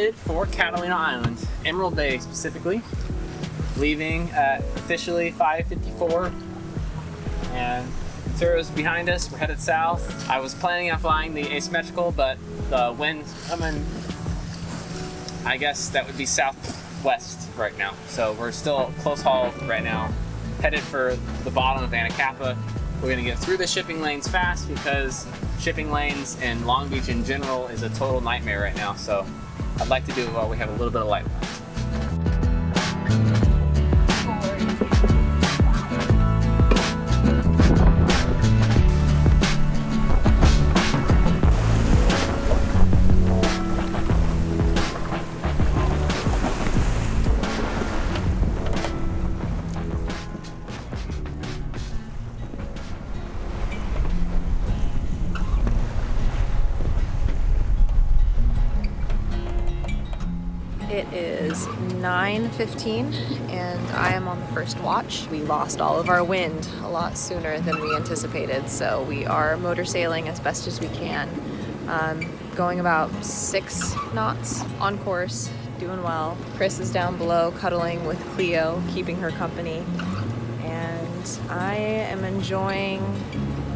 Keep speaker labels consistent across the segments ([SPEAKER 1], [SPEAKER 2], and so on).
[SPEAKER 1] headed for Catalina Island, Emerald Bay specifically, leaving at officially 5:54, and Turo's behind us. We're headed south. I was planning on flying the asymmetrical, but the wind's coming, I guess that would be southwest right now. So we're still close haul right now, headed for the bottom of Anacapa. We're gonna get through the shipping lanes fast because shipping lanes in Long Beach in general is a total nightmare right now. So I'd like to do it while we have a little bit of light left.
[SPEAKER 2] It is 9:15 and I am on the first watch. We lost all of our wind a lot sooner than we anticipated, so we are motor sailing as best as we can. Going about 6 knots on course, doing well. Chris is down below cuddling with Cleo, keeping her company, and I am enjoying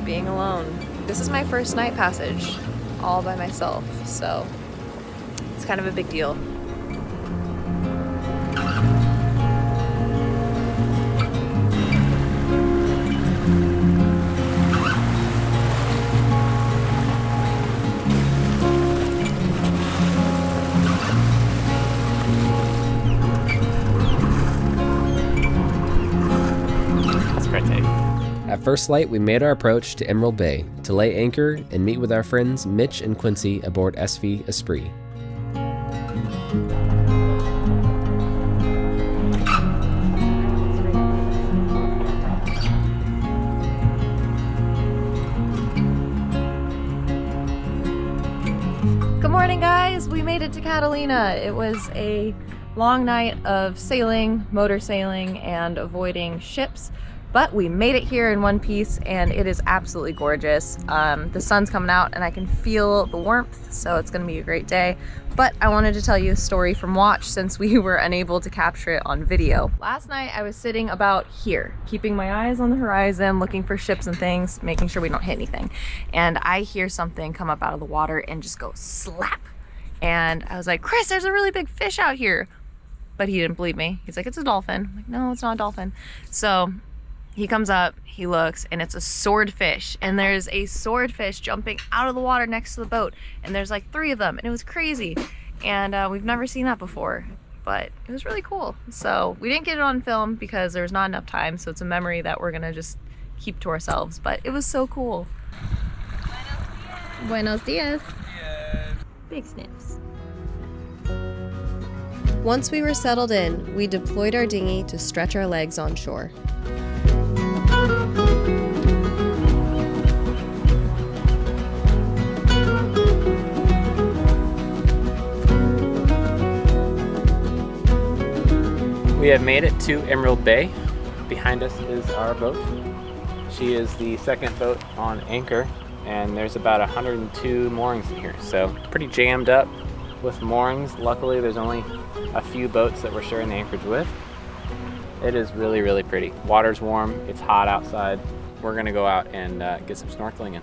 [SPEAKER 2] being alone. This is my first night passage all by myself, so it's kind of a big deal.
[SPEAKER 3] At first light, we made our approach to Emerald Bay to lay anchor and meet with our friends Mitch and Quincy aboard SV Esprit.
[SPEAKER 2] Good morning, guys. We made it to Catalina. It was a long night of sailing, motor sailing, and avoiding ships. But we made it here in one piece and it is absolutely gorgeous. The sun's coming out and I can feel the warmth, so it's gonna be a great day. But I wanted to tell you a story from watch since we were unable to capture it on video. Last night I was sitting about here, keeping my eyes on the horizon, looking for ships and things, making sure we don't hit anything. And I hear something come up out of the water and just go slap. And I was like, Chris, there's a really big fish out here. But he didn't believe me. He's like, it's a dolphin. I'm like, no, it's not a dolphin. So he comes up, he looks, and it's a swordfish. And there's a swordfish jumping out of the water next to the boat. And there's like 3 of them, and it was crazy. And we've never seen that before, but it was really cool. So we didn't get it on film because there was not enough time. So it's a memory that we're gonna just keep to ourselves, but it was so cool. Buenos dias. Yes. Big sniffs.
[SPEAKER 4] Once we were settled in, we deployed our dinghy to stretch our legs on shore.
[SPEAKER 1] We have made it to Emerald Bay. Behind us is our boat. She is the second boat on anchor, and there's about 102 moorings in here, so pretty jammed up with moorings. Luckily there's only a few boats that we're sharing the anchorage with. It is really, really pretty. Water's warm, it's hot outside. We're gonna go out and get some snorkeling in.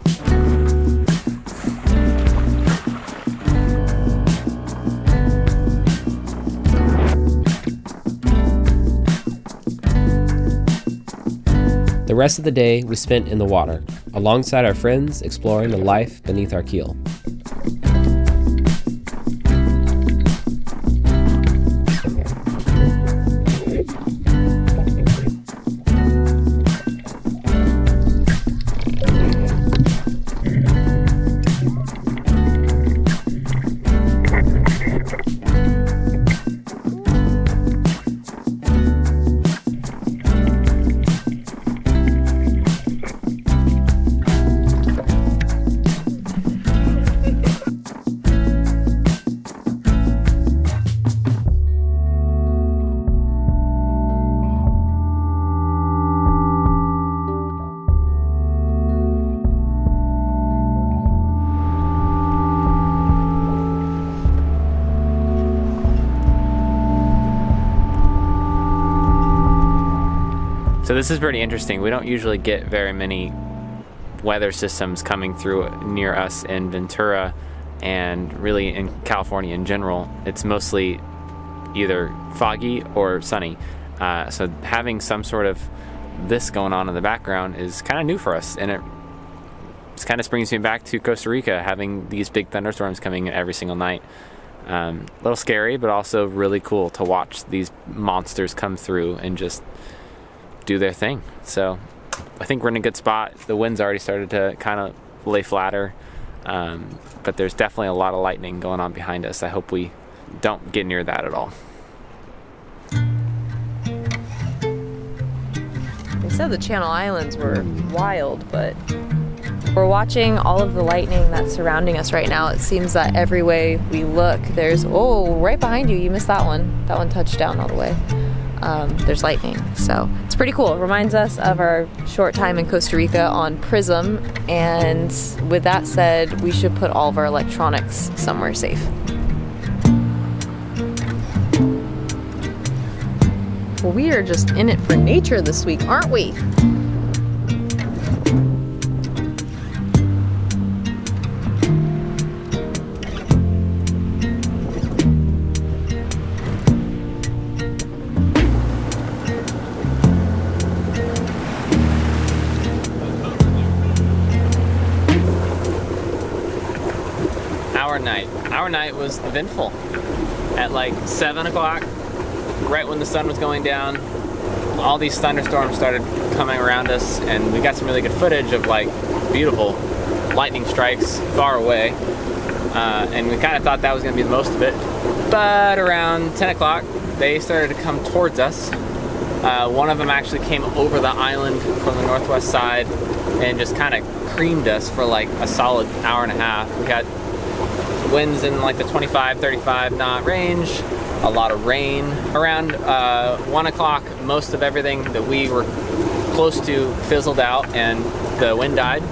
[SPEAKER 3] The rest of the day we spent in the water, alongside our friends exploring the life beneath our keel.
[SPEAKER 1] So this is pretty interesting. We don't usually get very many weather systems coming through near us in Ventura and really in California in general. It's mostly either foggy or sunny. So having some sort of this going on in the background is kind of new for us, and it kind of brings me back to Costa Rica, having these big thunderstorms coming in every single night. A little scary, but also really cool to watch these monsters come through and just do their thing. So I think we're in a good spot. The wind's already started to kind of lay flatter, but there's definitely a lot of lightning going on behind us. I hope we don't get near that at all.
[SPEAKER 2] They said the Channel Islands were wild, but we're watching all of the lightning that's surrounding us right now. It seems that every way we look, there's, oh, right behind you, you missed that one. That one touched down all the way. There's lightning, so it's pretty cool. It reminds us of our short time in Costa Rica on Prism, and with that said, we should put all of our electronics somewhere safe. Well, we are just in it for nature this week, aren't we?
[SPEAKER 1] Our night was eventful. At like 7 o'clock, right when the sun was going down, all these thunderstorms started coming around us, and we got some really good footage of like beautiful lightning strikes far away, and we kind of thought that was going to be the most of it. But around 10 o'clock, they started to come towards us. One of them actually came over the island from the northwest side and just kind of creamed us for like a solid hour and a half. We had winds in like the 25-35 knot range, a lot of rain. Around 1 o'clock, most of everything that we were close to fizzled out and the wind died,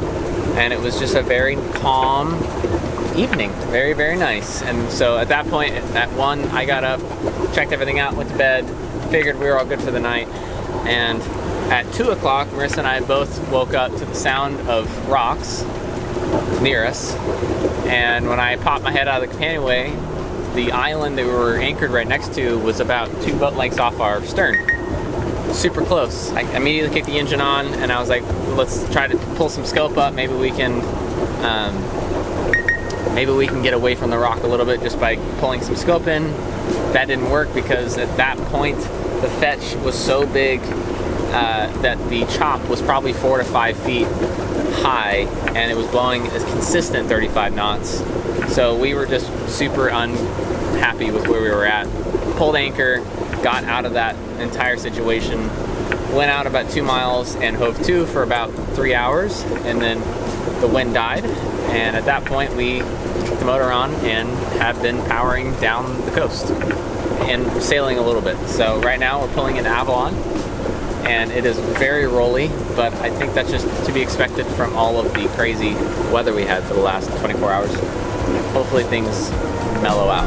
[SPEAKER 1] and it was just a very calm evening. Very, very nice. And so at that point, at 1, I got up, checked everything out, went to bed, figured we were all good for the night. And at 2 o'clock, Marissa and I both woke up to the sound of rocks near us. And when I popped my head out of the companionway, the island that we were anchored right next to was about 2 boat lengths off our stern. Super close. I immediately kicked the engine on, and I was like, let's try to pull some scope up. Maybe we can get away from the rock a little bit just by pulling some scope in. That didn't work because at that point the fetch was so big that the chop was probably 4 to 5 feet high, and it was blowing a consistent 35 knots. So we were just super unhappy with where we were at. Pulled anchor, got out of that entire situation, went out about 2 miles and hove to for about 3 hours, and then the wind died, and at that point we took the motor on and have been powering down the coast and sailing a little bit. So right now we're pulling into Avalon, and it is very rolly, but I think that's just to be expected from all of the crazy weather we had for the last 24 hours. Hopefully things mellow out.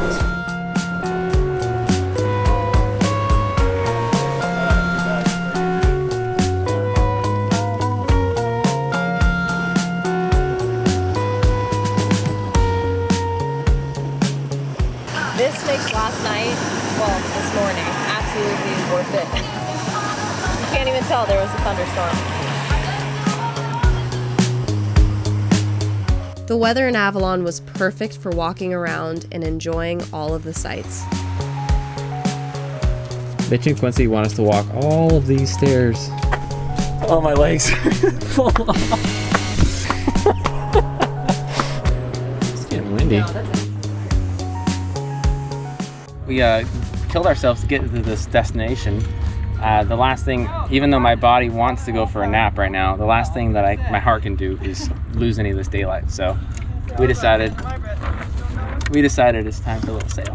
[SPEAKER 2] This makes last night, well, this morning, absolutely worth it. You can't even tell there was a thunderstorm.
[SPEAKER 4] The weather in Avalon was perfect for walking around and enjoying all of the sights.
[SPEAKER 3] Mitch and Quincy want us to walk all of these stairs. Oh, my legs fall off. It's getting windy. We killed ourselves to get to this destination. The last thing, even though my body wants to go for a nap right now, the last thing that my heart can do is lose any of this daylight. So we decided it's time for a little sail.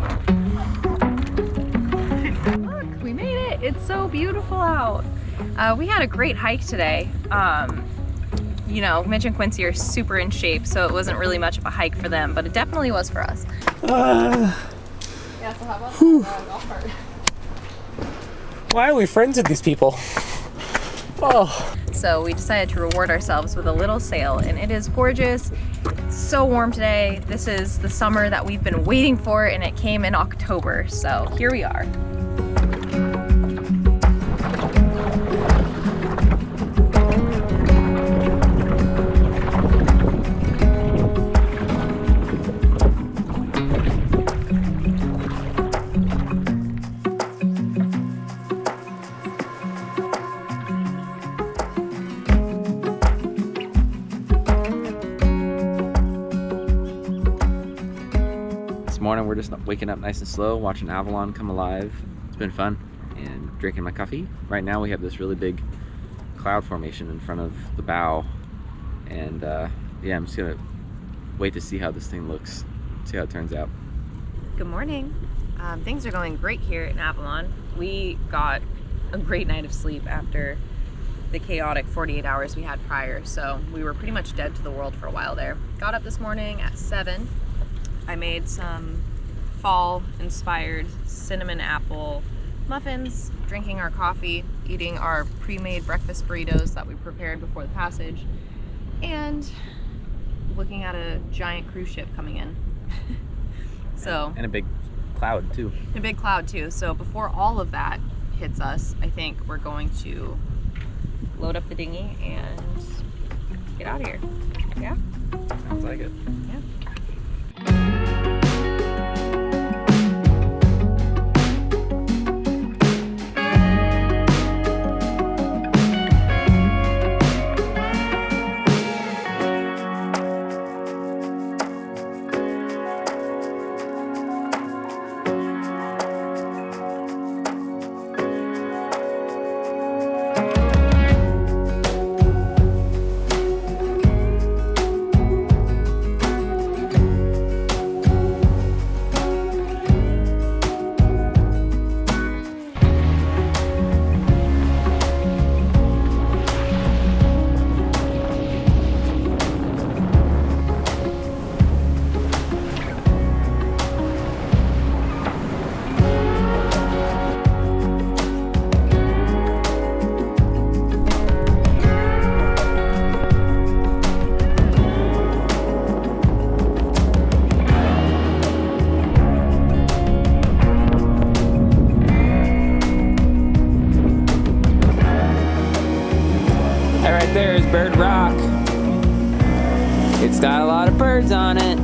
[SPEAKER 2] Look, we made it. It's so beautiful out. We had a great hike today. You know, Mitch and Quincy are super in shape, so it wasn't really much of a hike for them, but it definitely was for us. Yeah, so how about golf cart?
[SPEAKER 1] Why are we friends with these people? Oh.
[SPEAKER 2] So we decided to reward ourselves with a little sail, and it is gorgeous. It's so warm today. This is the summer that we've been waiting for, and it came in October. So here we are.
[SPEAKER 3] Morning, we're just waking up nice and slow, watching Avalon come alive. It's been fun, and drinking my coffee. Right now we have this really big cloud formation in front of the bow, and yeah, I'm just gonna wait to see how this thing looks, see how it turns out.
[SPEAKER 2] Good morning. Things are going great here in Avalon. We got a great night of sleep after the chaotic 48 hours we had prior, so we were pretty much dead to the world for a while there. Got up this morning at 7. I made some fall-inspired cinnamon apple muffins, drinking our coffee, eating our pre-made breakfast burritos that we prepared before the passage, and looking at a giant cruise ship coming in. So,
[SPEAKER 3] and a big cloud too.
[SPEAKER 2] A big cloud too. So before all of that hits us, I think we're going to load up the dinghy and get out of here. Yeah?
[SPEAKER 3] Sounds like it.
[SPEAKER 2] Yeah.
[SPEAKER 3] Bird Rock. It's got a lot of birds on it.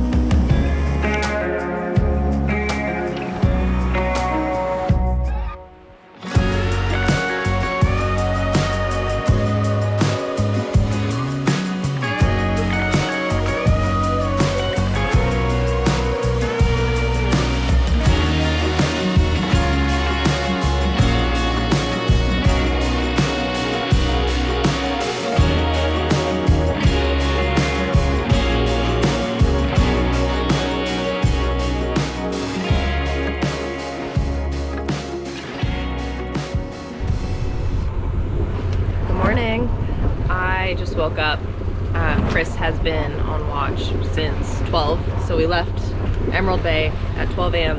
[SPEAKER 2] I just woke up. Chris has been on watch since 12, so we left Emerald Bay at 12 a.m.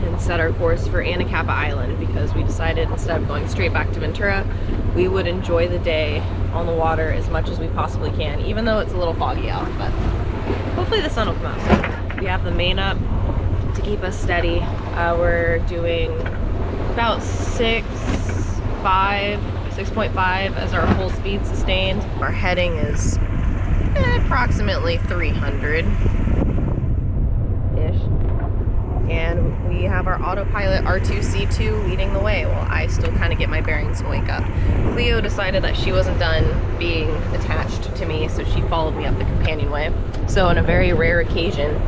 [SPEAKER 2] and set our course for Anacapa Island because we decided instead of going straight back to Ventura, we would enjoy the day on the water as much as we possibly can, even though it's a little foggy out, but hopefully the sun will come out soon. We have the main up to keep us steady. We're doing about 6.5 as our full speed sustained. Our heading is approximately 300-ish. And we have our autopilot R2C2 leading the way while I still kind of get my bearings and wake up. Cleo decided that she wasn't done being attached to me, so she followed me up the companionway. So on a very rare occasion,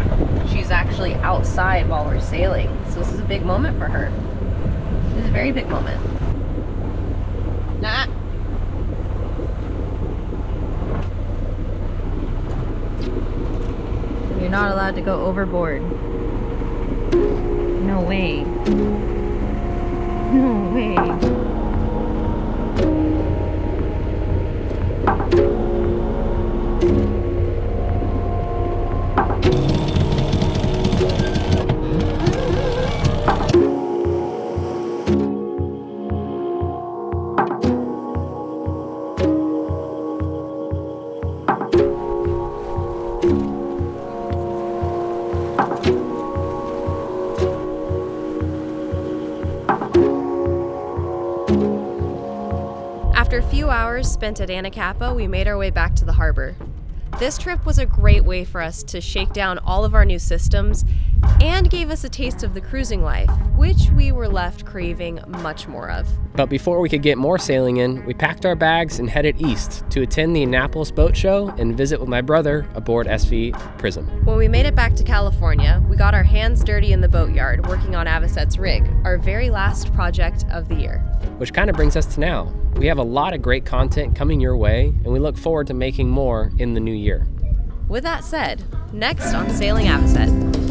[SPEAKER 2] she's actually outside while we're sailing. So this is a big moment for her. This is a very big moment. Nah. You're not allowed to go overboard. No way. No way.
[SPEAKER 4] spent at Anacapa, we made our way back to the harbor. This trip was a great way for us to shake down all of our new systems and gave us a taste of the cruising life, which we were left craving much more of.
[SPEAKER 5] But before we could get more sailing in, we packed our bags and headed east to attend the Annapolis boat show and visit with my brother aboard SV Prism.
[SPEAKER 4] When we made it back to California, we got our hands dirty in the boatyard working on Avocet's rig, our very last project of the year.
[SPEAKER 5] Which kind of brings us to now. We have a lot of great content coming your way, and we look forward to making more in the new year.
[SPEAKER 4] With that said, next on Sailing Avocet.